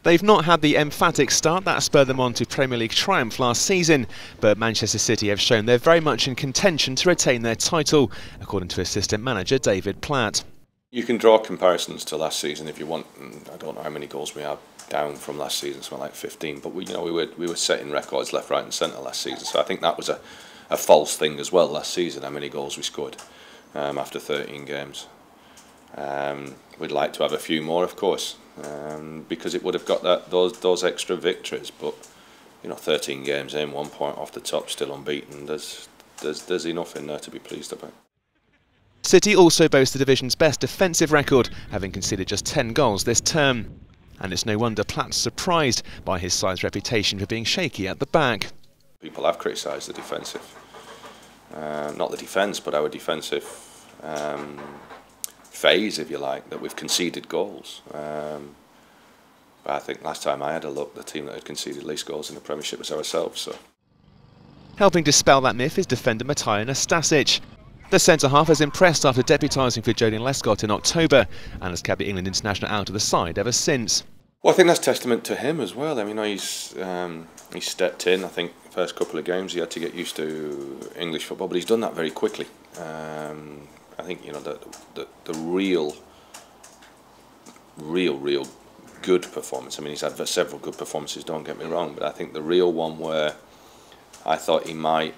They've not had the emphatic start that spurred them on to Premier League triumph last season, but Manchester City have shown they're very much in contention to retain their title, according to assistant manager David Platt. You can draw comparisons to last season if you want. I don't know how many goals we have down from last season, something like 15, but we were setting records left, right and centre last season, so I think that was a false thing as well last season, how many goals we scored after 13 games. We'd like to have a few more, of course, because it would have got those extra victories. But 13 games in, 1 point off the top, still unbeaten. There's enough in there to be pleased about. City also boast the division's best defensive record, having conceded just 10 goals this term. And it's no wonder Platt's surprised by his side's reputation for being shaky at the back. People have criticised the defensive, not the defence, but our defensive phase, if you like, that we've conceded goals. But I think last time I had a look, the team that had conceded least goals in the Premiership was ourselves. So, helping dispel that myth is defender Matija Nastasic. The centre-half has impressed after deputising for Jodin Lescott in October and has kept the England international out of the side ever since. Well, I think that's testament to him as well. I mean, he's stepped in. I think the first couple of games he had to get used to English football, but he's done that very quickly. I think the real good performance. I mean, he's had several good performances. Don't get me wrong, but I think the real one where I thought it might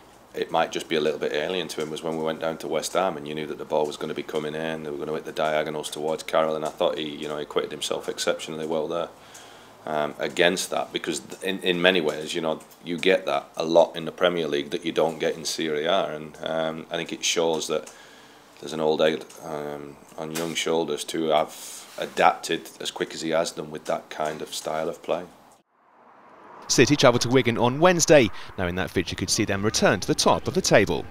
just be a little bit alien to him was when we went down to West Ham and you knew that the ball was going to be coming in, they were going to hit the diagonals towards Carroll, and I thought he acquitted himself exceptionally well there against that, because in many ways you get that a lot in the Premier League that you don't get in Serie A, and I think it shows that there's an old egg on young shoulders to have adapted as quick as he has done with that kind of style of play. City travel to Wigan on Wednesday, knowing that feature could see them return to the top of the table.